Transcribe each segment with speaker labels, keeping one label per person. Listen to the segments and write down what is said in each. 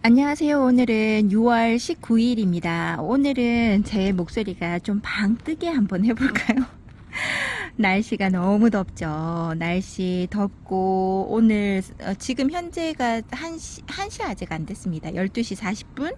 Speaker 1: 안녕하세요. 오늘은 6월 19일입니다. 오늘은 제 목소리가 좀 방뜨게 한번 해볼까요? 날씨가 너무 덥죠. 날씨 덥고 오늘 지금 현재가 1시 아직 안 됐습니다. 12시 40분.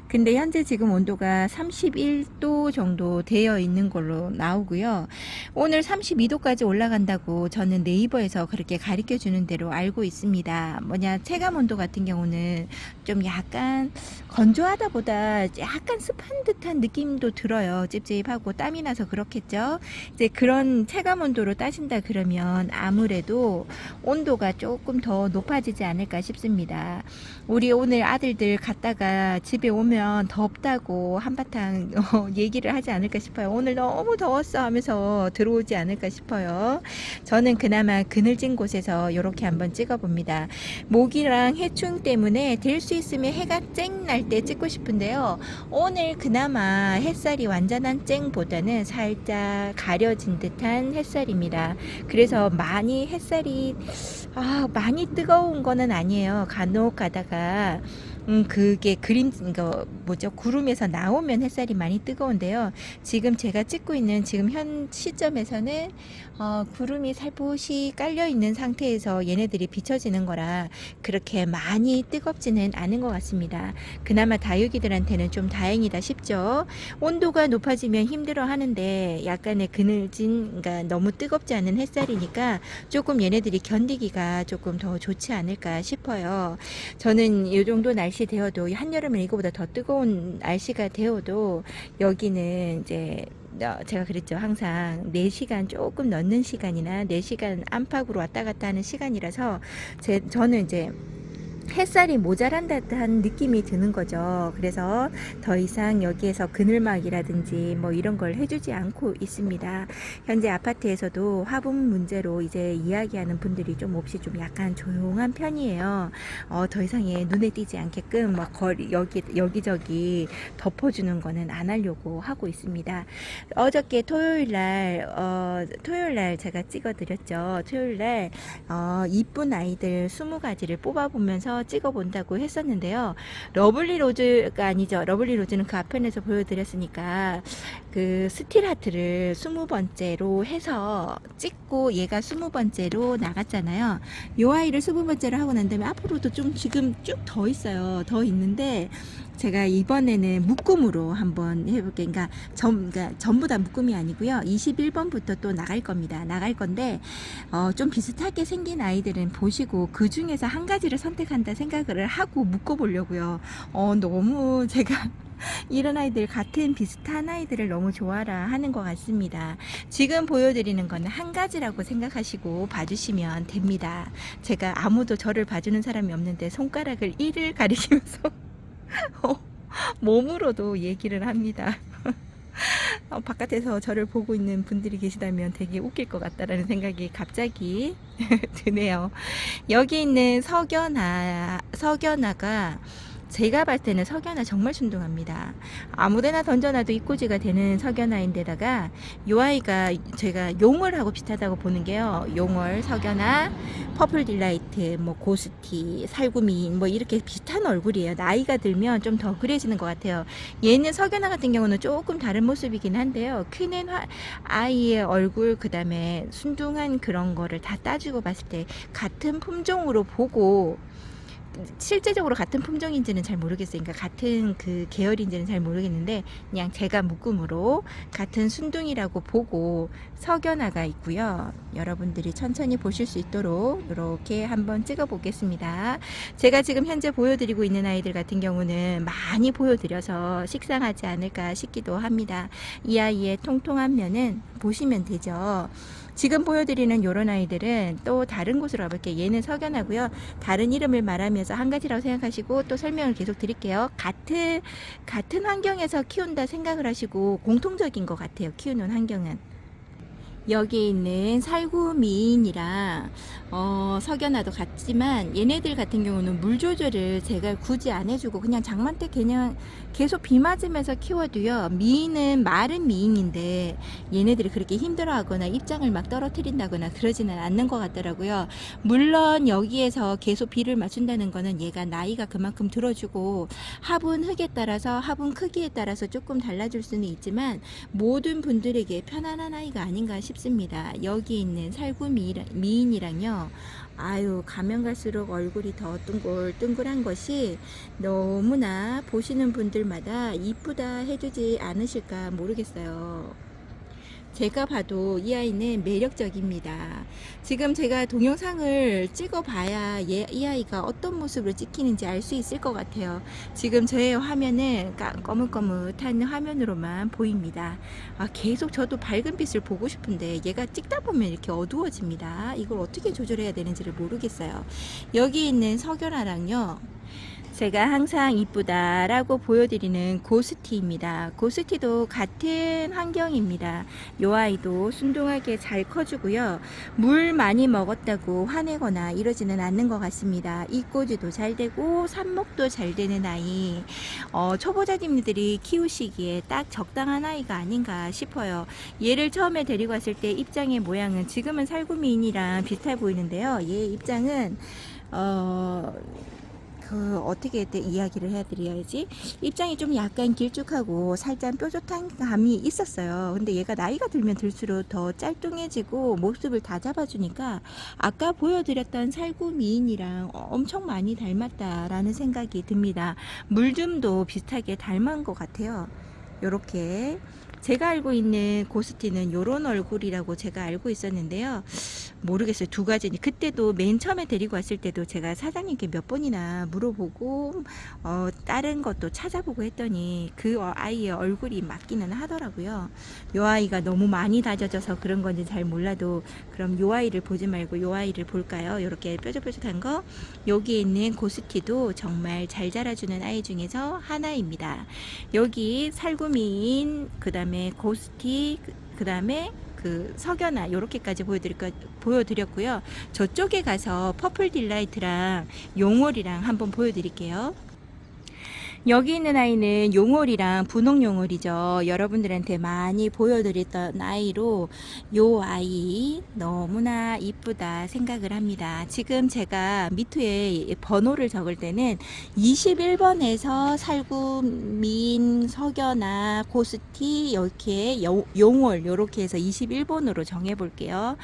Speaker 1: 근데 현재 지금 온도가 31도 정도 되어 있는 걸로 나오고요. 오늘 32도까지 올라간다고 저는 네이버에서 그렇게 가르쳐 주는 대로 알고 있습니다. 뭐냐, 체감 온도 같은 경우는 좀 약간 건조하다 보다 약간 습한 듯한 느낌도 들어요. 찝찝하고 땀이 나서 그렇겠죠. 이제 그런 체감 온도로 따진다 그러면 아무래도 온도가 조금 더 높아지지 않을까 싶습니다. 우리 오늘 아들들 갔다가 집에 오면 덥다고 한바탕 얘기를 하지 않을까 싶어요. 오늘 너무 더웠어 하면서 들어오지 않을까 싶어요. 저는 그나마 그늘진 곳에서 이렇게 한번 찍어봅니다. 모기랑 해충 때문에 될 수 있으면 해가 쨍 날 때 찍고 싶은데요. 오늘 그나마 햇살이 완전한 쨍보다는 살짝 가려진 듯한 햇살입니다. 그래서 많이 햇살이 많이 뜨거운 거는 아니에요. 간혹 가다가 그게 이거 뭐죠? 구름에서 나오면 햇살이 많이 뜨거운데요. 지금 제가 찍고 있는 지금 현 시점에서는 구름이 살포시 깔려 있는 상태에서 얘네들이 비춰지는 거라 그렇게 많이 뜨겁지는 않은 것 같습니다. 그나마 다육이들한테는 좀 다행이다 싶죠. 온도가 높아지면 힘들어 하는데 약간의 그늘진, 그러니까 너무 뜨겁지 않은 햇살이니까 조금 얘네들이 견디기가 조금 더 좋지 않을까 싶어요. 저는 이 정도 날씨 되어도 한여름은 이거보다 더 뜨거운 날씨가 되어도 여기는 이제 제가 그랬죠. 항상 4시간 조금 넘는 시간이나 4시간 안팎으로 왔다 갔다 하는 시간이라서 저는 이제 햇살이 모자란다는 느낌이 드는 거죠. 그래서 더 이상 여기에서 그늘막이라든지 뭐 이런 걸 해주지 않고 있습니다. 현재 아파트에서도 화분 문제로 이제 이야기하는 분들이 좀 몹시 좀 약간 조용한 편이에요. 더 이상의 눈에 띄지 않게끔 막 여기저기 덮어주는 거는 안 하려고 하고 있습니다. 어저께 토요일날 제가 찍어드렸죠. 토요일날 이쁜 아이들 20가지를 뽑아보면서 찍어본다고 했었는데요. 러블리 로즈가 아니죠. 러블리 로즈는 그 앞편에서 보여드렸으니까 그 스틸 하트를 20번째로 해서 찍고 얘가 20번째로 나갔잖아요. 이 아이를 20번째로 하고 난 다음에 앞으로도 좀 지금 쭉 더 있어요. 더 있는데 제가 이번에는 묶음으로 한번 해볼게요. 그러니까 전부 다 묶음이 아니고요. 21번부터 또 나갈 겁니다. 나갈 건데 좀 비슷하게 생긴 아이들은 보시고 그 중에서 한 가지를 선택한다 생각을 하고 묶어보려고요. 너무 제가 이런 아이들 같은 비슷한 아이들을 너무 좋아라 하는 것 같습니다. 지금 보여드리는 거는 한 가지라고 생각하시고 봐주시면 됩니다. 제가 아무도 저를 봐주는 사람이 없는데 손가락을 1을 가리키면서 몸으로도 얘기를 합니다. 바깥에서 저를 보고 있는 분들이 계시다면 되게 웃길 것 같다라는 생각이 갑자기 드네요. 여기 있는 석연아가 제가 봤을 때는 석연아 정말 순둥합니다. 아무데나 던져놔도 입꼬지가 되는 석연아인데다가 이 아이가 제가 용월하고 비슷하다고 보는 게요. 용월, 석연아, 퍼플 딜라이트, 뭐 고스티, 살구미 뭐 이렇게 비슷한 얼굴이에요. 나이가 들면 좀 더 그래지는 것 같아요. 얘는 석연아 같은 경우는 조금 다른 모습이긴 한데요. 크는 아이의 얼굴 그 다음에 순둥한 그런 거를 다 따지고 봤을 때 같은 품종으로 보고 실제적으로 같은 품종인지는 잘 모르겠어요. 그러니까 같은 그 계열인지는 잘 모르겠는데 그냥 제가 묶음으로 같은 순둥이라고 보고 석연아가 있고요. 여러분들이 천천히 보실 수 있도록 이렇게 한번 찍어 보겠습니다. 제가 지금 현재 보여드리고 있는 아이들 같은 경우는 많이 보여드려서 식상하지 않을까 싶기도 합니다. 이 아이의 통통한 면은 보시면 되죠. 지금 보여드리는 요런 아이들은 또 다른 곳으로 가볼게요. 얘는 석연하고요. 다른 이름을 말하면서 한 가지라고 생각하시고 또 설명을 계속 드릴게요. 같은 환경에서 키운다 생각을 하시고 공통적인 것 같아요. 키우는 환경은. 여기 있는 살구미인이랑 석연화도 같지만 얘네들 같은 경우는 물 조절을 제가 굳이 안 해주고 그냥 장마 때 그냥 계속 비 맞으면서 키워도요. 미인은 마른 미인인데 얘네들이 그렇게 힘들어하거나 입장을 막 떨어뜨린다거나 그러지는 않는 것 같더라고요. 물론 여기에서 계속 비를 맞춘다는 거는 얘가 나이가 그만큼 들어주고 화분 흙에 따라서 화분 크기에 따라서 조금 달라질 수는 있지만 모든 분들에게 편안한 아이가 아닌가 싶습니다. 여기 있는 살구미인이랑요. 아유, 가면 갈수록 얼굴이 더 둥글둥글한 것이 너무나 보시는 분들마다 이쁘다 해주지 않으실까 모르겠어요. 제가 봐도 이 아이는 매력적입니다. 지금 제가 동영상을 찍어봐야 이 아이가 어떤 모습으로 찍히는지 알 수 있을 것 같아요. 지금 저의 화면은 거뭇거뭇한 화면으로만 보입니다. 계속 저도 밝은 빛을 보고 싶은데 얘가 찍다 보면 이렇게 어두워집니다. 이걸 어떻게 조절해야 되는지를 모르겠어요. 여기 있는 석연아랑요. 제가 항상 이쁘다라고 보여드리는 고스티입니다. 고스티도 같은 환경입니다. 요 아이도 순둥하게 잘 커주고요. 물 많이 먹었다고 화내거나 이러지는 않는 것 같습니다. 이꼬지도 잘 되고 삽목도 잘 되는 아이. 초보자님들이 키우시기에 딱 적당한 아이가 아닌가 싶어요. 얘를 처음에 데리고 왔을 때 입장의 모양은 지금은 살구미인이랑 비슷해 보이는데요. 얘 입장은 어떻게 이야기를 해드려야지? 입장이 좀 약간 길쭉하고 살짝 뾰족한 감이 있었어요. 근데 얘가 나이가 들면 들수록 더 짤뚱해지고 모습을 다 잡아주니까 아까 보여드렸던 살구미인이랑 엄청 많이 닮았다라는 생각이 듭니다. 물줌도 비슷하게 닮은 것 같아요. 요렇게 제가 알고 있는 고스티는 요런 얼굴이라고 제가 알고 있었는데요. 모르겠어요. 두 가지. 그때도 맨 처음에 데리고 왔을 때도 제가 사장님께 몇 번이나 물어보고 다른 것도 찾아보고 했더니 그 아이의 얼굴이 맞기는 하더라고요. 요 아이가 너무 많이 다져져서 그런 건지 잘 몰라도 그럼 요 아이를 보지 말고 요 아이를 볼까요? 이렇게 뾰족뾰족한 거. 여기 있는 고스티도 정말 잘 자라주는 아이 중에서 하나입니다. 여기 살구미인, 그 다음에 고스티, 그 다음에 그 석연아 요렇게까지 보여드렸고요. 저쪽에 가서 퍼플 딜라이트랑 용월이랑 한번 보여드릴게요. 여기 있는 아이는 용월이랑 분홍 용월이죠. 여러분들한테 많이 보여드렸던 아이로 요 아이 너무나 이쁘다 생각을 합니다. 지금 제가 밑에 번호를 적을 때는 21번에서 살구민, 석연아, 고스티 이렇게 용월 이렇게 해서 21번으로 정해 볼게요.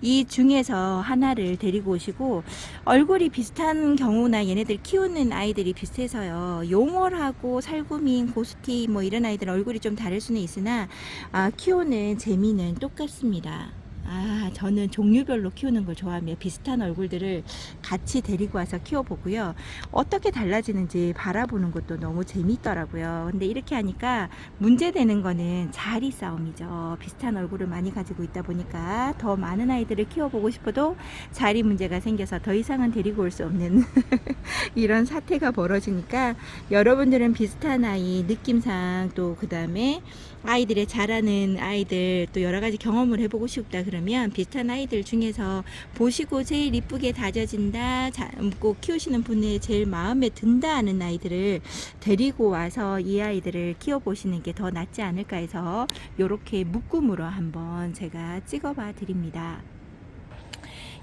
Speaker 1: 이 중에서 하나를 데리고 오시고 얼굴이 비슷한 경우나 얘네들 키우는 아이들이 비슷해서요. 용월하고 살구민, 고스티 뭐 이런 아이들 얼굴이 좀 다를 수는 있으나 키우는 재미는 똑같습니다. 저는 종류별로 키우는 걸 좋아하며 비슷한 얼굴들을 같이 데리고 와서 키워보고요. 어떻게 달라지는지 바라보는 것도 너무 재밌더라고요. 근데 이렇게 하니까 문제되는 거는 자리 싸움이죠. 비슷한 얼굴을 많이 가지고 있다 보니까 더 많은 아이들을 키워보고 싶어도 자리 문제가 생겨서 더 이상은 데리고 올 수 없는 이런 사태가 벌어지니까 여러분들은 비슷한 아이 느낌상 또 그 다음에 아이들의 자라는 아이들 또 여러 가지 경험을 해보고 싶다 그러면 비슷한 아이들 중에서 보시고 제일 이쁘게 다져진다, 꼭 키우시는 분의 제일 마음에 든다 하는 아이들을 데리고 와서 이 아이들을 키워보시는 게 더 낫지 않을까 해서 이렇게 묶음으로 한번 제가 찍어봐 드립니다.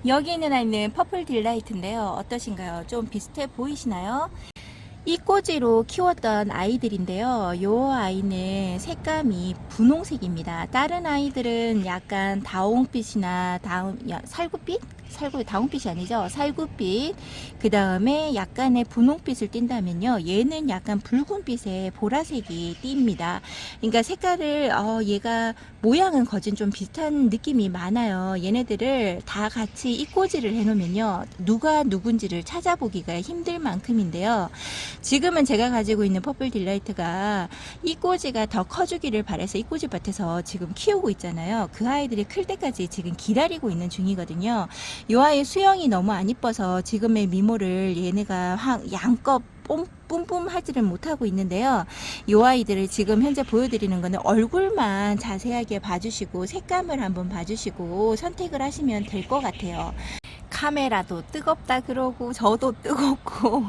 Speaker 1: 여기 있는 아이는 퍼플 딜라이트인데요. 어떠신가요? 좀 비슷해 보이시나요? 이꼬지로 키웠던 아이들인데요. 요 아이는 색감이 분홍색입니다. 다른 아이들은 약간 다홍빛이나 살구빛? 다홍빛이 아니죠. 살구빛. 그 다음에 약간의 분홍빛을 띈다면요. 얘는 약간 붉은빛에 보라색이 띕니다. 그러니까 색깔을 얘가 모양은 거진 좀 비슷한 느낌이 많아요. 얘네들을 다 같이 이꼬지를 해놓으면요. 누가 누군지를 찾아보기가 힘들 만큼인데요. 지금은 제가 가지고 있는 퍼플 딜라이트가 이꼬지가 더 커주기를 바라서 이꼬지 밭에서 지금 키우고 있잖아요. 그 아이들이 클 때까지 지금 기다리고 있는 중이거든요. 이 아이 수영이 너무 안 이뻐서 지금의 미모를 얘네가 양껏 뿜뿜하지를 못하고 있는데요. 이 아이들을 지금 현재 보여드리는 거는 얼굴만 자세하게 봐주시고 색감을 한번 봐주시고 선택을 하시면 될 것 같아요. 카메라도 뜨겁다 그러고 저도 뜨겁고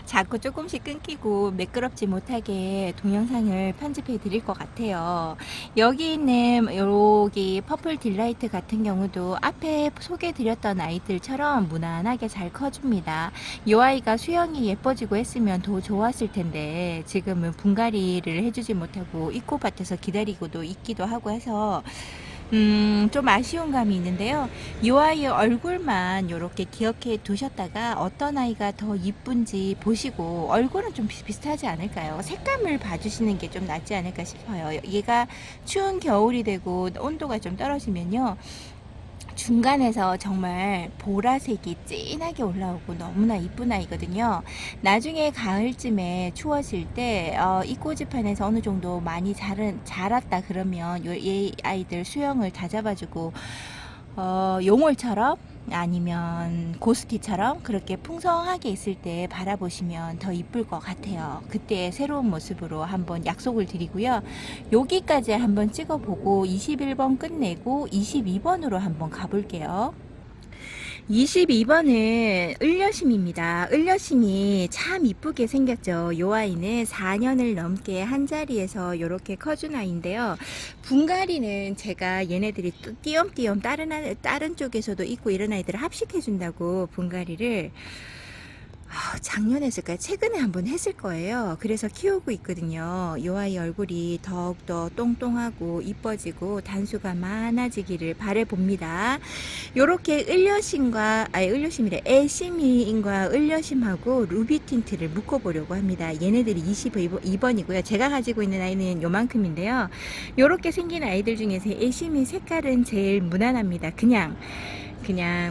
Speaker 1: 자꾸 조금씩 끊기고 매끄럽지 못하게 동영상을 편집해 드릴 것 같아요. 여기 있는 여기 퍼플 딜라이트 같은 경우도 앞에 소개해 드렸던 아이들처럼 무난하게 잘 커줍니다. 이 아이가 수영이 예뻐지고 했으면 더 좋았을 텐데 지금은 분갈이를 해주지 못하고 입구밭에서 기다리고도 있기도 하고 해서 좀 아쉬운 감이 있는데요. 이 아이의 얼굴만 이렇게 기억해 두셨다가 어떤 아이가 더 이쁜지 보시고 얼굴은 좀 비슷하지 않을까요? 색감을 봐주시는 게 좀 낫지 않을까 싶어요. 얘가 추운 겨울이 되고 온도가 좀 떨어지면요. 중간에서 정말 보라색이 진하게 올라오고 너무나 이쁜 아이거든요. 나중에 가을쯤에 추워질 때 이 꼬집판에서 어느 정도 많이 자랐다 그러면 이 아이들 수영을 다 잡아주고 용월처럼 아니면 고스티처럼 그렇게 풍성하게 있을 때 바라보시면 더 이쁠 것 같아요. 그때 새로운 모습으로 한번 약속을 드리고요. 여기까지 한번 찍어보고 21번 끝내고 22번으로 한번 가볼게요. 22번은 을려심입니다. 을려심이 참 이쁘게 생겼죠. 요 아이는 4년을 넘게 한 자리에서 이렇게 커준 아이인데요. 분갈이는 제가 얘네들이 띄엄띄엄 다른 쪽에서도 있고 이런 아이들을 합식해 준다고 분갈이를 작년에 했을까요? 최근에 한번 했을 거예요. 그래서 키우고 있거든요. 이 아이 얼굴이 더욱더 똥똥하고 이뻐지고 단수가 많아지기를 바라봅니다. 요렇게 을려심이래. 애심이인과 을려심하고 루비 틴트를 묶어보려고 합니다. 얘네들이 22번이고요. 제가 가지고 있는 아이는 요만큼인데요. 요렇게 생긴 아이들 중에서 애심이 색깔은 제일 무난합니다. 그냥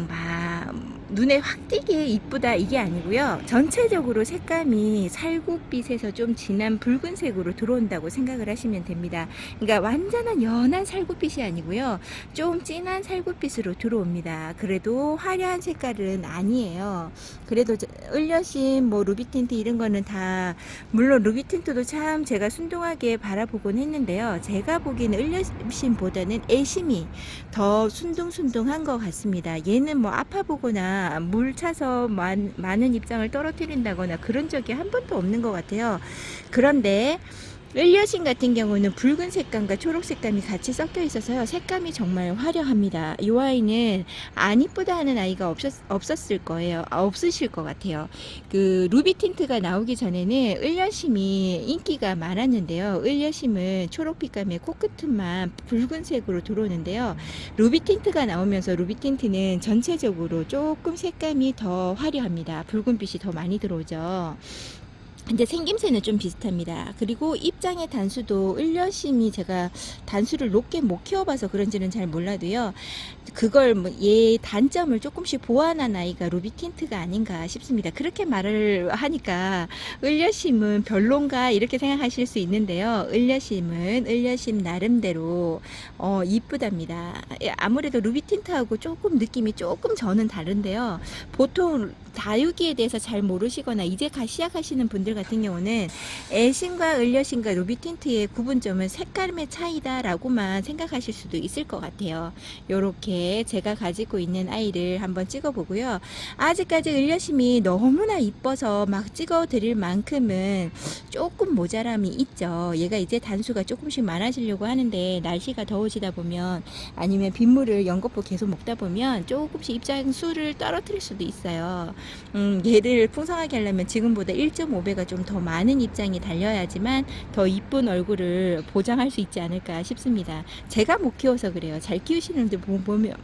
Speaker 1: 막 눈에 확 띄게 이쁘다 이게 아니고요. 전체적으로 색감이 살구빛에서 좀 진한 붉은색으로 들어온다고 생각을 하시면 됩니다. 그러니까 완전한 연한 살구빛이 아니고요. 좀 진한 살구빛으로 들어옵니다. 그래도 화려한 색깔은 아니에요. 그래도 을려심 뭐 루비틴트 이런 거는 다 물론 루비틴트도 참 제가 순둥하게 바라보곤 했는데요. 제가 보기에는 을려심보다는 애심이 더 순둥순둥한 것 같습니다. 얘는 뭐 아파 보거나 물 차서 많은 입장을 떨어뜨린다거나 그런 적이 한 번도 없는 것 같아요. 그런데 을려심 같은 경우는 붉은 색감과 초록 색감이 같이 섞여 있어서요. 색감이 정말 화려합니다. 이 아이는 안 이쁘다 하는 아이가 없었을 거예요. 없으실 것 같아요. 그 루비 틴트가 나오기 전에는 을려심이 인기가 많았는데요. 을려심은 초록빛감의 코끝만 붉은색으로 들어오는데요. 루비 틴트가 나오면서 루비 틴트는 전체적으로 조금 색감이 더 화려합니다. 붉은빛이 더 많이 들어오죠. 근데 생김새는 좀 비슷합니다. 그리고 입장의 단수도 을려심이 제가 단수를 높게 못 키워봐서 그런지는 잘 몰라도요. 그걸 얘 단점을 조금씩 보완한 아이가 루비 틴트가 아닌가 싶습니다. 그렇게 말을 하니까 을려심은 별론가 이렇게 생각하실 수 있는데요. 을려심은 을려심 나름대로 이쁘답니다. 아무래도 루비 틴트하고 조금 느낌이 조금 저는 다른데요. 보통 다육이에 대해서 잘 모르시거나 이제 시작하시는 분들 같은 경우는 애심과 을려심과 루비 틴트의 구분점은 색감의 차이다라고만 생각하실 수도 있을 것 같아요. 요렇게 제가 가지고 있는 아이를 한번 찍어보고요. 아직까지 을려심이 너무나 이뻐서 막 찍어드릴 만큼은 조금 모자람이 있죠. 얘가 이제 단수가 조금씩 많아지려고 하는데 날씨가 더워지다 보면 아니면 빗물을 연거푸 계속 먹다 보면 조금씩 입장 수를 떨어뜨릴 수도 있어요. 얘를 풍성하게 하려면 지금보다 1.5배가 좀 더 많은 입장이 달려야지만 더 이쁜 얼굴을 보장할 수 있지 않을까 싶습니다. 제가 못 키워서 그래요. 잘 키우시는 분들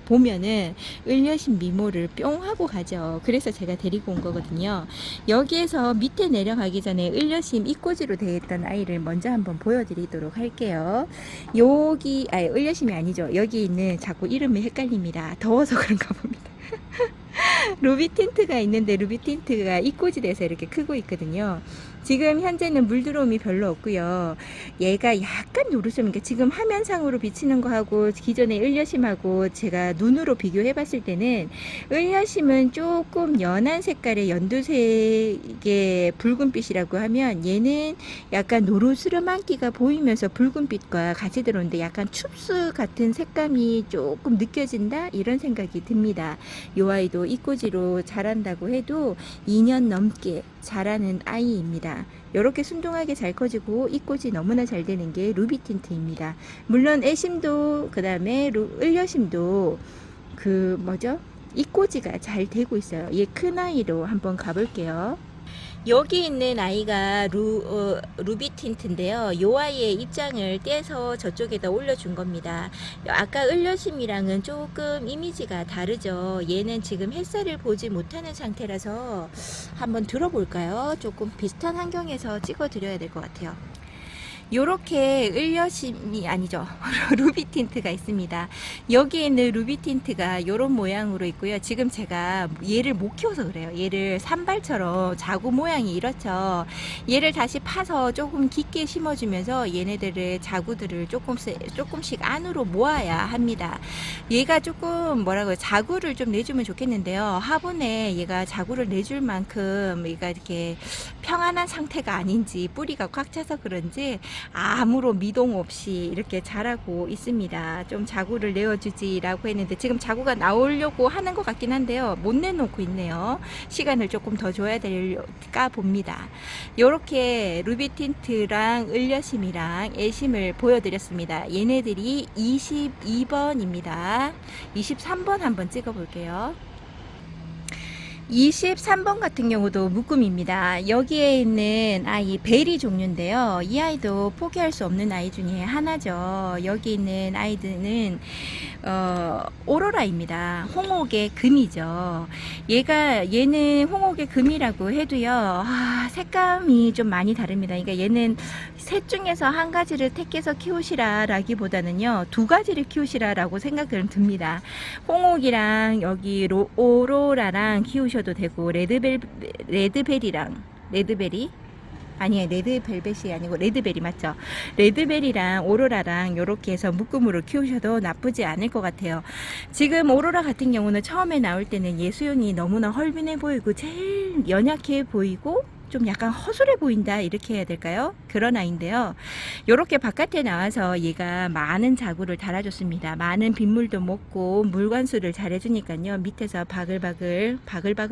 Speaker 1: 보면은 을려심 미모를 뿅 하고 가죠. 그래서 제가 데리고 온 거거든요. 여기에서 밑에 내려가기 전에 을려심 입꼬지로 되어 있던 아이를 먼저 한번 보여드리도록 할게요. 을려심이 아니죠. 여기 있는 자꾸 이름이 헷갈립니다. 더워서 그런가 봅니다. 루비 틴트가 있는데 루비 틴트가 이꼬지 돼서 이렇게 크고 있거든요. 지금 현재는 물 들어옴이 별로 없고요. 얘가 약간 노르스름이니까 지금 화면상으로 비치는 거하고 기존의 을려심하고 제가 눈으로 비교해 봤을 때는 을려심은 조금 연한 색깔의 연두색의 붉은빛이라고 하면 얘는 약간 노르스름한기가 보이면서 붉은빛과 같이 들어오는데 약간 춥스 같은 색감이 조금 느껴진다 이런 생각이 듭니다. 이 아이도 이꼬지로 자란다고 해도 2년 넘게 자라는 아이입니다. 이렇게 순둥하게 잘 커지고 이꼬지 너무나 잘 되는 게 루비 틴트입니다. 물론 애심도 그 다음에 을려심도 그 뭐죠? 이꼬지가 잘 되고 있어요. 얘 큰 아이로 한번 가볼게요. 여기 있는 아이가 루비 틴트인데요. 이 아이의 입장을 떼서 저쪽에다 올려준 겁니다. 아까 을려심이랑은 조금 이미지가 다르죠. 얘는 지금 햇살을 보지 못하는 상태라서 한번 들어볼까요? 조금 비슷한 환경에서 찍어 드려야 될 것 같아요. 요렇게 을려심이 아니죠. 루비 틴트가 있습니다. 여기에 있는 루비 틴트가 요런 모양으로 있고요. 지금 제가 얘를 못 키워서 그래요. 얘를 산발처럼 자구 모양이 이렇죠. 얘를 다시 파서 조금 깊게 심어주면서 얘네들의 자구들을 조금씩 안으로 모아야 합니다. 얘가 조금 뭐라고요? 자구를 좀 내주면 좋겠는데요. 화분에 얘가 자구를 내줄 만큼 얘가 이렇게 평안한 상태가 아닌지 뿌리가 꽉 차서 그런지 아무런 미동 없이 이렇게 자라고 있습니다. 좀 자구를 내어주지라고 했는데 지금 자구가 나오려고 하는 것 같긴 한데요. 못 내놓고 있네요. 시간을 조금 더 줘야 될까 봅니다. 이렇게 루비 틴트랑 을려심이랑 애심을 보여드렸습니다. 얘네들이 22번입니다. 23번 한번 찍어볼게요. 23번 같은 경우도 묶음입니다. 여기에 있는 아이 베리 종류인데요. 이 아이도 포기할 수 없는 아이 중에 하나죠. 여기 있는 아이들은 오로라입니다. 홍옥의 금이죠. 얘는 홍옥의 금이라고 해도요. 색감이 좀 많이 다릅니다. 그러니까 얘는 셋 중에서 한 가지를 택해서 키우시라 라기보다는요. 두 가지를 키우시라 라고 생각은 듭니다. 홍옥이랑 여기 오로라랑 키우셔도 되고 레드벨이랑 레드벨이 아니에요. 레드벨벳이 아니고 레드벨이 맞죠? 레드벨이랑 오로라랑 이렇게 해서 묶음으로 키우셔도 나쁘지 않을 것 같아요. 지금 오로라 같은 경우는 처음에 나올 때는 예수용이 너무나 헐빈해 보이고 제일 연약해 보이고 좀 약간 허술해 보인다 이렇게 해야 될까요? 그런 아이인데요. 이렇게 바깥에 나와서 얘가 많은 자구를 달아줬습니다. 많은 빗물도 먹고 물관수를 잘 해주니까요. 밑에서 바글바글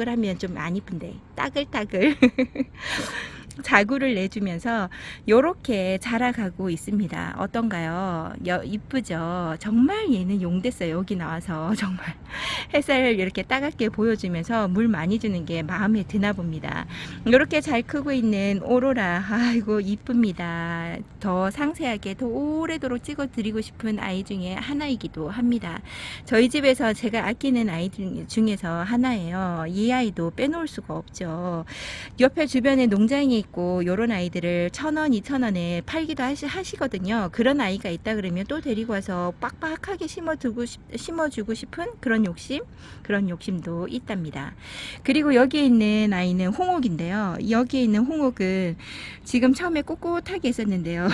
Speaker 1: 하면 좀 안 이쁜데 따글따글 자구를 내주면서 이렇게 자라가고 있습니다. 어떤가요? 이쁘죠? 정말 얘는 용됐어요. 여기 나와서 정말 햇살을 이렇게 따갑게 보여주면서 물 많이 주는 게 마음에 드나 봅니다. 이렇게 잘 크고 있는 오로라, 아이고 이쁩니다. 더 상세하게 더 오래도록 찍어 드리고 싶은 아이 중에 하나이기도 합니다. 저희 집에서 제가 아끼는 아이 중에서 하나예요. 이 아이도 빼놓을 수가 없죠. 옆에 주변에 농장이 있고 요런 아이들을 1,000원, 2,000원에 팔기도 하시거든요. 그런 아이가 있다 그러면 또 데리고 와서 빡빡하게 심어주고 싶은 그런 욕심도 있답니다. 그리고 여기에 있는 아이는 홍옥인데요. 여기에 있는 홍옥은 지금 처음에 꼿꼿하게 있었는데요.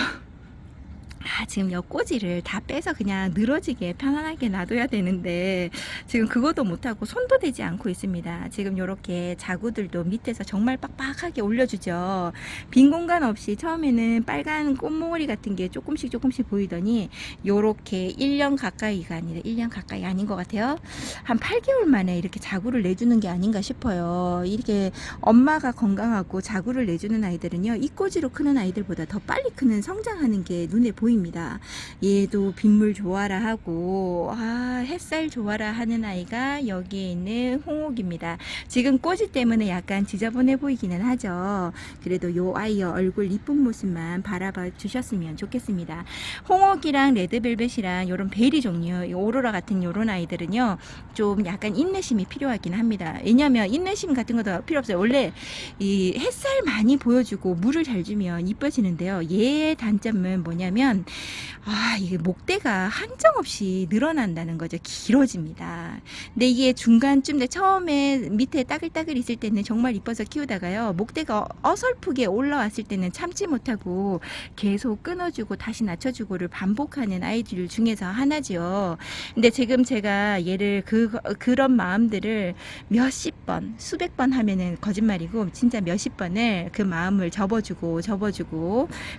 Speaker 1: 지금 요 꼬지를 다 빼서 그냥 늘어지게 편안하게 놔둬야 되는데 지금 그것도 못하고 손도 대지 않고 있습니다. 지금 요렇게 자구들도 밑에서 정말 빡빡하게 올려주죠. 빈 공간 없이 처음에는 빨간 꽃몽오리 같은 게 조금씩 보이더니 요렇게 1년 가까이가 아니라 1년 가까이 아닌 것 같아요. 한 8개월 만에 이렇게 자구를 내주는 게 아닌가 싶어요. 이렇게 엄마가 건강하고 자구를 내주는 아이들은요, 이 꼬지로 크는 아이들보다 더 빨리 크는 성장하는 게 눈에 보입니다. 얘도 빗물 좋아라 하고 햇살 좋아라 하는 아이가 여기에 있는 홍옥입니다. 지금 꼬지 때문에 약간 지저분해 보이기는 하죠. 그래도 요 아이의 얼굴 이쁜 모습만 바라봐 주셨으면 좋겠습니다. 홍옥이랑 레드벨벳이랑 요런 베리 종류 오로라 같은 요런 아이들은요 좀 약간 인내심이 필요하긴 합니다. 왜냐면 인내심 같은 것도 필요 없어요. 원래 이 햇살 많이 보여주고 물을 잘 주면 이뻐지는데요. 얘의 단점은 뭐냐면 보면 이게 목대가 한정없이 늘어난다는 거죠. 길어집니다. 근데 이게 중간쯤 처음에 밑에 따글따글 있을 때는 정말 이뻐서 키우다가요, 목대가 어설프게 올라왔을 때는 참지 못하고 계속 끊어주고 다시 낮춰주고를 반복하는 아이들 중에서 하나지요. 근데 지금 제가 얘를 그런 마음들을 몇십 번, 수백 번 하면은 거짓말이고, 진짜 몇십 번을 그 마음을 접어주고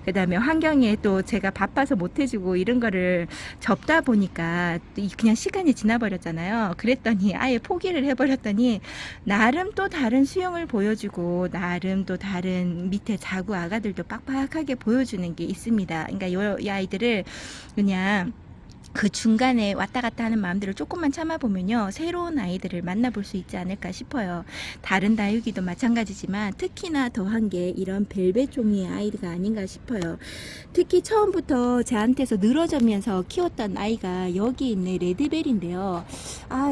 Speaker 1: 그 다음에 환경에 또 제가 바빠서 못해주고 이런 거를 접다 보니까 그냥 시간이 지나버렸잖아요. 그랬더니 아예 포기를 해버렸더니 나름 또 다른 수영을 보여주고 나름 또 다른 밑에 자구 아가들도 빡빡하게 보여주는 게 있습니다. 그러니까 이 아이들을 그냥 그 중간에 왔다 갔다 하는 마음들을 조금만 참아보면요, 새로운 아이들을 만나볼 수 있지 않을까 싶어요. 다른 다육이도 마찬가지지만 특히나 더한 게 이런 벨벳 종류의 아이가 아닌가 싶어요. 특히 처음부터 저한테서 늘어지면서 키웠던 아이가 여기 있는 레드벨인데요.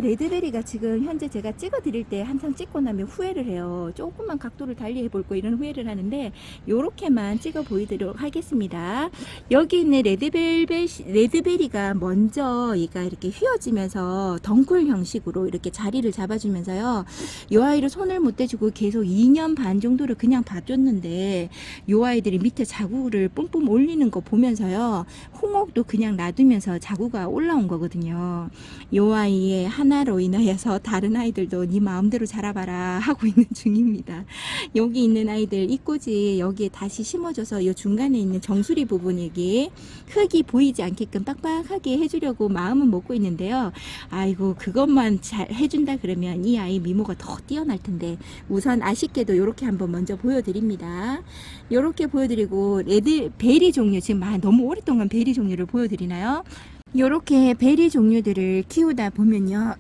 Speaker 1: 레드벨이가 지금 현재 제가 찍어 드릴 때 항상 찍고 나면 후회를 해요. 조금만 각도를 달리 해볼 거 이런 후회를 하는데, 요렇게만 찍어 보이도록 하겠습니다. 여기 있는 레드벨이가 먼저 얘가 이렇게 휘어지면서 덩굴 형식으로 이렇게 자리를 잡아주면서요, 요 아이를 손을 못 대주고 계속 2년 반 정도를 그냥 봐줬는데, 요 아이들이 밑에 자구를 뿜뿜 올리는 거 보면서요, 홍옥도 그냥 놔두면서 자구가 올라온 거거든요. 요 아이의 하나로 인하여서 다른 아이들도 네 마음대로 자라봐라 하고 있는 중입니다. 여기 있는 아이들 이꼬지 여기에 다시 심어줘서 요 중간에 있는 정수리 부분에게 흙이 보이지 않게끔 빡빡하게 해주려고 마음은 먹고 있는데요. 아이고, 그것만 잘 해준다 그러면 이 아이 미모가 더 뛰어날 텐데, 우선 아쉽게도 이렇게 한번 먼저 보여드립니다. 이렇게 보여드리고, 베리 종류, 지금 너무 오랫동안 베리 종류를 보여드리나요? 요렇게 베리 종류들을 키우다 보면요,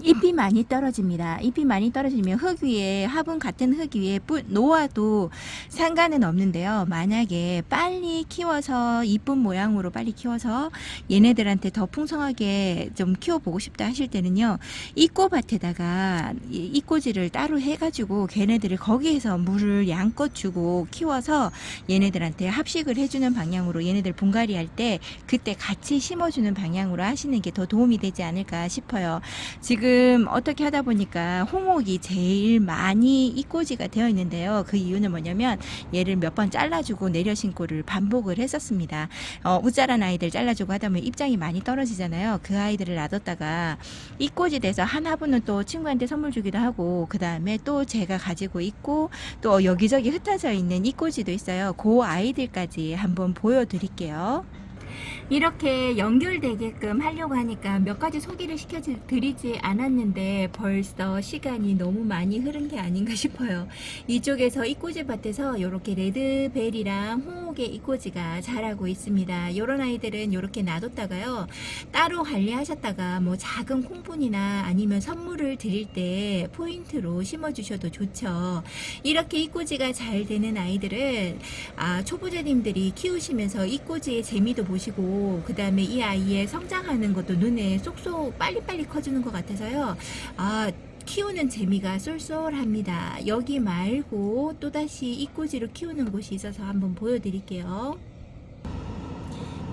Speaker 1: 잎이 많이 떨어집니다. 잎이 많이 떨어지면 흙 위에, 화분 같은 흙 위에 놓아도 상관은 없는데요, 만약에 빨리 키워서 이쁜 모양으로 빨리 키워서 얘네들한테 더 풍성하게 좀 키워보고 싶다 하실 때는요, 이꼬밭에다가 이꼬지를 따로 해가지고 걔네들을 거기에서 물을 양껏 주고 키워서 얘네들한테 합식을 해주는 방향으로, 얘네들 분갈이 할 때 그때 같이 심어주는 방향으로 하시는 게 더 도움이 되지 않을까 싶어요. 지금 어떻게 하다 보니까 홍옥이 제일 많이 이꼬지가 되어 있는데요, 그 이유는 뭐냐면 얘를 몇 번 잘라주고 내려신고를 반복을 했었습니다. 우짜란 아이들 잘라주고 하다 보면 입장이 많이 떨어지잖아요. 그 아이들을 놔뒀다가 이꼬지 돼서 한 화분은 또 친구한테 선물 주기도 하고, 그 다음에 또 제가 가지고 있고, 또 여기저기 흩어져 있는 이꼬지도 있어요. 그 아이들까지 한번 보여드릴게요. 이렇게 연결되게끔 하려고 하니까 몇 가지 소개를 시켜드리지 않았는데 벌써 시간이 너무 많이 흐른 게 아닌가 싶어요. 이쪽에서 이꼬지밭에서 이렇게 레드벨이랑 홍옥의 이꼬지가 자라고 있습니다. 이런 아이들은 이렇게 놔뒀다가요, 따로 관리하셨다가 뭐 작은 콩분이나 아니면 선물을 드릴 때 포인트로 심어주셔도 좋죠. 이렇게 이꼬지가 잘 되는 아이들은 초보자님들이 키우시면서 이꼬지의 재미도 보시고, 그 다음에 이 아이의 성장하는 것도 눈에 쏙쏙 빨리빨리 커지는 것 같아서요, 키우는 재미가 쏠쏠합니다. 여기 말고 또다시 이꼬지로 키우는 곳이 있어서 한번 보여드릴게요.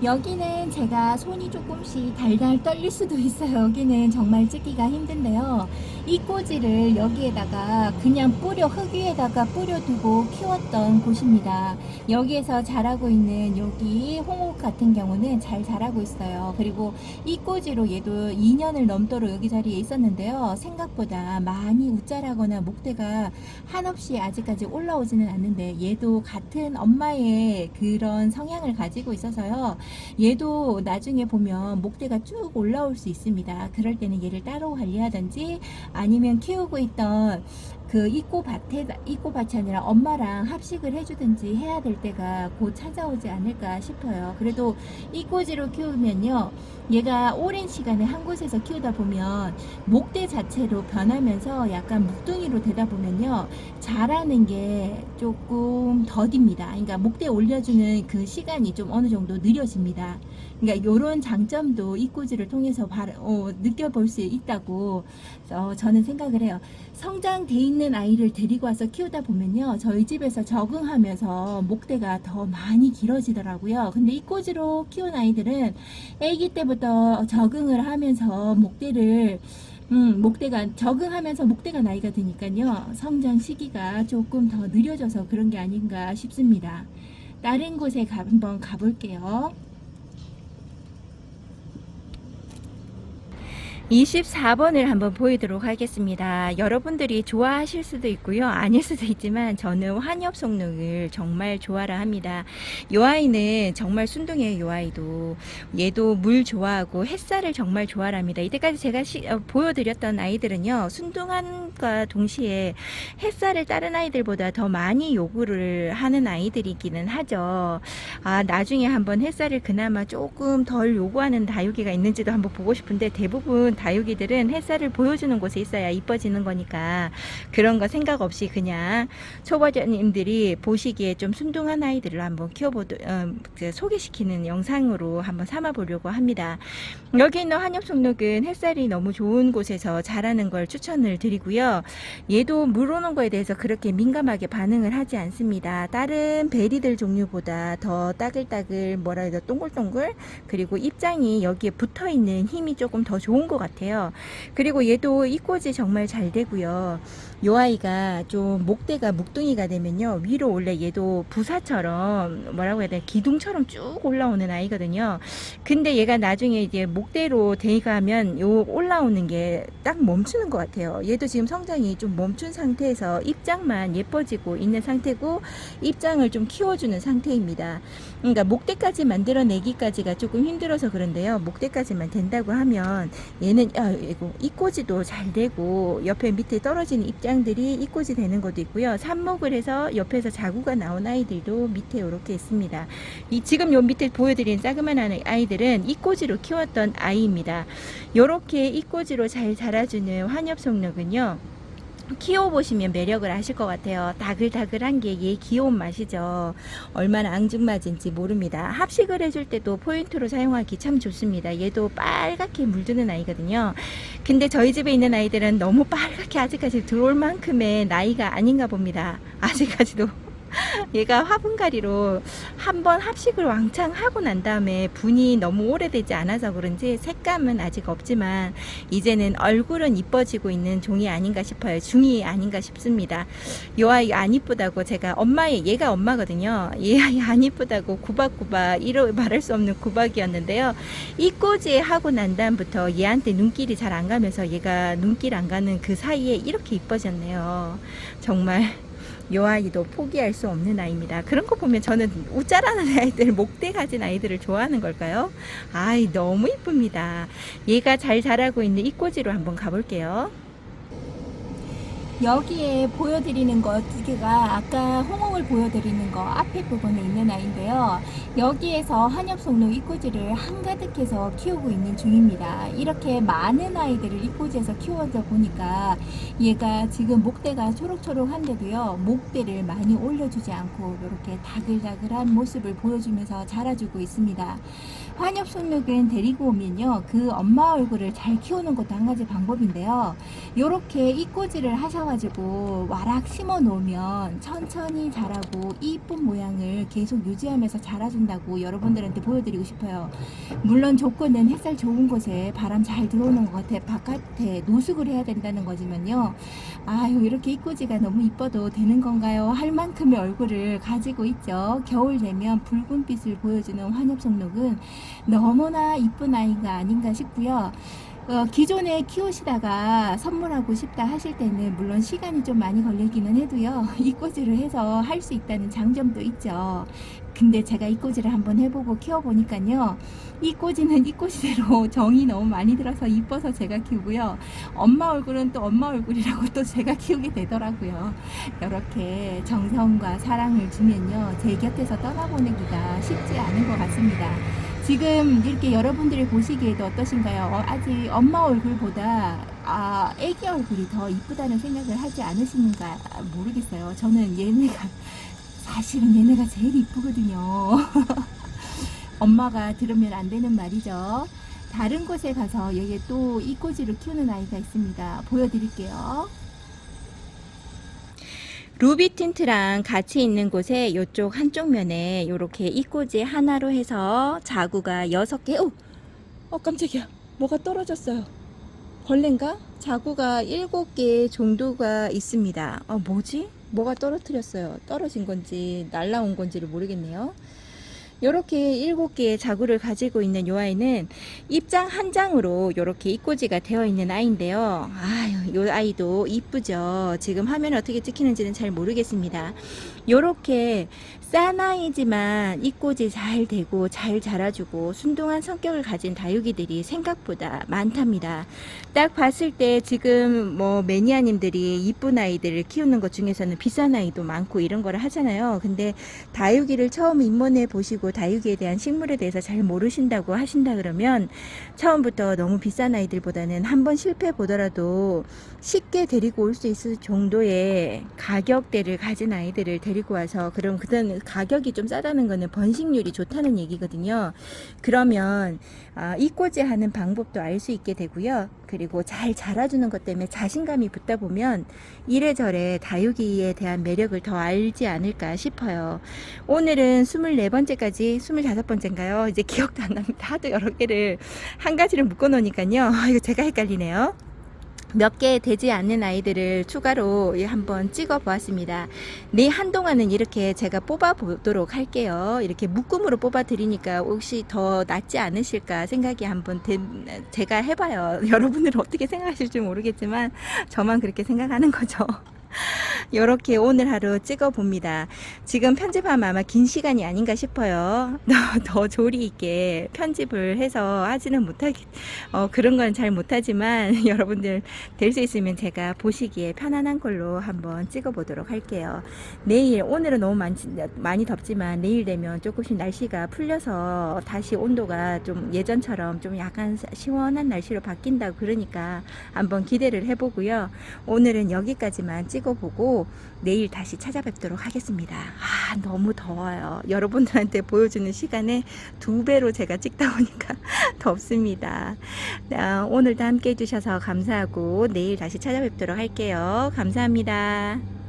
Speaker 1: 여기는 제가 손이 조금씩 달달 떨릴 수도 있어요. 여기는 정말 찍기가 힘든데요, 이 꼬지를 여기에다가 그냥 흙 위에다가 뿌려두고 키웠던 곳입니다. 여기에서 자라고 있는 여기 홍옥 같은 경우는 잘 자라고 있어요. 그리고 이 꼬지로 얘도 2년을 넘도록 여기 자리에 있었는데요, 생각보다 많이 우짜라거나 목대가 한없이 아직까지 올라오지는 않는데, 얘도 같은 엄마의 그런 성향을 가지고 있어서요, 얘도 나중에 보면 목대가 쭉 올라올 수 있습니다. 그럴 때는 얘를 따로 관리하든지 아니면 키우고 있던 그 이꼬밭이 아니라 엄마랑 합식을 해주든지 해야 될 때가 곧 찾아오지 않을까 싶어요. 그래도 이꼬지로 키우면요, 얘가 오랜 시간에 한 곳에서 키우다 보면 목대 자체로 변하면서 약간 묵둥이로 되다 보면요, 자라는 게 조금 더딥니다. 그러니까 목대 올려주는 그 시간이 좀 어느 정도 느려집니다. 그러니까 이런 장점도 이 꽂이를 통해서 느껴볼 수 있다고 저는 생각을 해요. 성장돼 있는 아이를 데리고 와서 키우다 보면요, 저희 집에서 적응하면서 목대가 더 많이 길어지더라고요. 근데 이 꽂이로 키운 아이들은 아기 때부터 적응을 하면서 목대가 적응하면서 목대가 나이가 드니까요, 성장 시기가 조금 더 느려져서 그런 게 아닌가 싶습니다. 다른 곳에 한번 가볼게요. 24번을 한번 보이도록 하겠습니다. 여러분들이 좋아하실 수도 있고요, 아닐 수도 있지만 저는 환엽송록을 정말 좋아라 합니다. 이 아이는 정말 순둥이에요. 이 아이도, 얘도 물 좋아하고 햇살을 정말 좋아합니다. 이때까지 제가 보여드렸던 아이들은요, 순둥함과 동시에 햇살을 다른 아이들보다 더 많이 요구를 하는 아이들이기는 하죠. 나중에 한번 햇살을 그나마 조금 덜 요구하는 다육이가 있는지도 한번 보고 싶은데, 대부분 다육이들은 햇살을 보여주는 곳에 있어야 이뻐지는 거니까 그런 거 생각 없이 그냥 초보자님들이 보시기에 좀 순둥한 아이들을 한번 소개시키는 영상으로 한번 삼아 보려고 합니다. 여기 있는 환엽송록은 햇살이 너무 좋은 곳에서 자라는 걸 추천을 드리고요, 얘도 물 오는 거에 대해서 그렇게 민감하게 반응을 하지 않습니다. 다른 베리들 종류보다 더 따글따글, 뭐라 해야 돼, 동글동글, 그리고 입장이 여기에 붙어 있는 힘이 조금 더 좋은 것 같아요. 그리고 얘도 이꽂이 정말 잘 되고요. 요 아이가 좀 목대가 묵둥이가 되면요, 위로 원래 얘도 부사처럼, 뭐라고 해야 돼, 기둥처럼 쭉 올라오는 아이거든요. 근데 얘가 나중에 이제 목대로 돼가면 요 올라오는 게 딱 멈추는 것 같아요. 얘도 지금 성장이 좀 멈춘 상태에서 입장만 예뻐지고 있는 상태고, 입장을 좀 키워주는 상태입니다. 그러니까 목대까지 만들어내기까지가 조금 힘들어서 그런데요, 목대까지만 된다고 하면 얘는 이꽂이도 잘 되고, 옆에 밑에 떨어지는 입장들이 이꽂이 되는 것도 있고요, 삽목을 해서 옆에서 자구가 나온 아이들도 밑에 이렇게 있습니다. 지금 요 밑에 보여드린 자그마한 아이들은 이꽂이로 키웠던 아이입니다. 요렇게 이꽂이로 잘 자라주는 환엽송록은요, 키워보시면 매력을 아실 것 같아요. 다글다글한 게 얘 귀여운 맛이죠. 얼마나 앙증맞은지 모릅니다. 합식을 해줄 때도 포인트로 사용하기 참 좋습니다. 얘도 빨갛게 물드는 아이거든요. 근데 저희 집에 있는 아이들은 너무 빨갛게 아직까지 들어올 만큼의 나이가 아닌가 봅니다. 아직까지도. 얘가 화분가리로 한번 합식을 왕창 하고 난 다음에 분이 너무 오래되지 않아서 그런지 색감은 아직 없지만 이제는 얼굴은 이뻐지고 있는 종이 아닌가 싶어요. 중이 아닌가 싶습니다. 요 아이 안 이쁘다고 제가 얘가 엄마거든요. 얘 아이 안 이쁘다고 구박구박 말할 수 없는 구박이었는데요, 이 꽂이 하고 난 다음부터 얘한테 눈길이 잘 안 가면서 얘가 눈길 안 가는 그 사이에 이렇게 이뻐졌네요. 정말 요 아이도 포기할 수 없는 아이입니다. 그런 거 보면 저는 우짜라는 아이들, 목대 가진 아이들을 좋아하는 걸까요? 아이, 너무 이쁩니다. 얘가 잘 자라고 있는 이 꽂이로 한번 가볼게요. 여기에 보여드리는 거 두 개가 아까 홍옥을 보여드리는 거 앞에 부분에 있는 아이인데요, 여기에서 환엽송록 이꽂이를 한가득해서 키우고 있는 중입니다. 이렇게 많은 아이들을 이꽂이에서 키워서 보니까 얘가 지금 목대가 초록초록한데도요, 목대를 많이 올려주지 않고 이렇게 다글다글한 모습을 보여주면서 자라주고 있습니다. 환엽송록은 데리고 오면요, 그 엄마 얼굴을 잘 키우는 것도 한 가지 방법인데요, 요렇게 이꽂이를 하셔가지고 와락 심어 놓으면 천천히 자라고 이쁜 모양을 계속 유지하면서 자라준다고 여러분들한테 보여드리고 싶어요. 물론 조건은 햇살 좋은 곳에 바람 잘 들어오는 것 같아 바깥에 노숙을 해야 된다는 거지만요, 아유, 이렇게 이꽂이가 너무 이뻐도 되는 건가요? 할 만큼의 얼굴을 가지고 있죠. 겨울 되면 붉은빛을 보여주는 환엽송록은 너무나 이쁜 아이가 아닌가 싶고요. 기존에 키우시다가 선물하고 싶다 하실 때는 물론 시간이 좀 많이 걸리기는 해도요, 이꽂이를 해서 할 수 있다는 장점도 있죠. 근데 제가 이꽂이를 한번 해보고 키워보니까요, 이꽂이는 이꽂이대로 정이 너무 많이 들어서 이뻐서 제가 키우고요, 엄마 얼굴은 또 엄마 얼굴이라고 또 제가 키우게 되더라고요. 이렇게 정성과 사랑을 주면요, 제 곁에서 떠나보내기가 쉽지 않은 것 같습니다. 지금 이렇게 여러분들이 보시기에도 어떠신가요? 아직 엄마 얼굴보다 애기 얼굴이 더 이쁘다는 생각을 하지 않으시는가 모르겠어요. 저는 사실은 얘네가 제일 이쁘거든요. 엄마가 들으면 안 되는 말이죠. 다른 곳에 가서 여기에 또 이꼬지를 키우는 아이가 있습니다. 보여드릴게요. 루비 틴트랑 같이 있는 곳에 이쪽 한쪽 면에 이렇게 이꼬지 하나로 해서 자구가 6개. 깜짝이야. 뭐가 떨어졌어요. 벌레인가? 자구가 7개 정도가 있습니다. 뭐지? 뭐가 떨어뜨렸어요. 떨어진 건지 날라온 건지를 모르겠네요. 요렇게 7개의 자구를 가지고 있는 요 아이는 입장 한 장으로 요렇게 이꼬지가 되어 있는 아이인데요. 아유, 요 아이도 이쁘죠. 지금 화면에 어떻게 찍히는지는 잘 모르겠습니다. 요렇게 싼 아이지만 이꼬지 잘 되고 잘 자라주고 순둥한 성격을 가진 다육이들이 생각보다 많답니다. 딱 봤을 때 지금 뭐 매니아님들이 이쁜 아이들을 키우는 것 중에서는 비싼 아이도 많고 이런 거를 하잖아요. 근데 다육이를 처음 입문해 보시고 다육이에 대한 식물에 대해서 잘 모르신다고 하신다 그러면 처음부터 너무 비싼 아이들보다는 한번 실패 보더라도 쉽게 데리고 올 수 있을 정도의 가격대를 가진 아이들을 데리고 와서, 그럼 그다음 가격이 좀 싸다는 거는 번식률이 좋다는 얘기거든요. 그러면 이꼬지 하는 방법도 알 수 있게 되고요. 그리고 잘 자라주는 것 때문에 자신감이 붙다 보면 이래저래 다육이에 대한 매력을 더 알지 않을까 싶어요. 오늘은 24번째까지 25번째인가요? 이제 기억도 안 납니다. 하도 여러 개를 한 가지를 묶어 놓으니까요. 이거 제가 헷갈리네요. 몇 개 되지 않는 아이들을 추가로 한번 찍어 보았습니다. 한동안은 이렇게 제가 뽑아 보도록 할게요. 이렇게 묶음으로 뽑아 드리니까 혹시 더 낫지 않으실까 생각이 한번 제가 해봐요. 여러분들은 어떻게 생각하실지 모르겠지만 저만 그렇게 생각하는 거죠. 이렇게 오늘 하루 찍어 봅니다. 지금 편집하면 아마 긴 시간이 아닌가 싶어요. 더 조리 있게 편집을 해서 하지는 못하기, 그런 건 잘 못하지만 여러분들 될 수 있으면 제가 보시기에 편안한 걸로 한번 찍어 보도록 할게요. 내일, 오늘은 너무 많이 덥지만 내일 되면 조금씩 날씨가 풀려서 다시 온도가 좀 예전처럼 좀 약간 시원한 날씨로 바뀐다고 그러니까 한번 기대를 해보고요. 오늘은 여기까지만 찍어보고 내일 다시 찾아뵙도록 하겠습니다. 너무 더워요. 여러분들한테 보여주는 시간에 2배로 제가 찍다 보니까 덥습니다. 오늘도 함께 해주셔서 감사하고 내일 다시 찾아뵙도록 할게요. 감사합니다.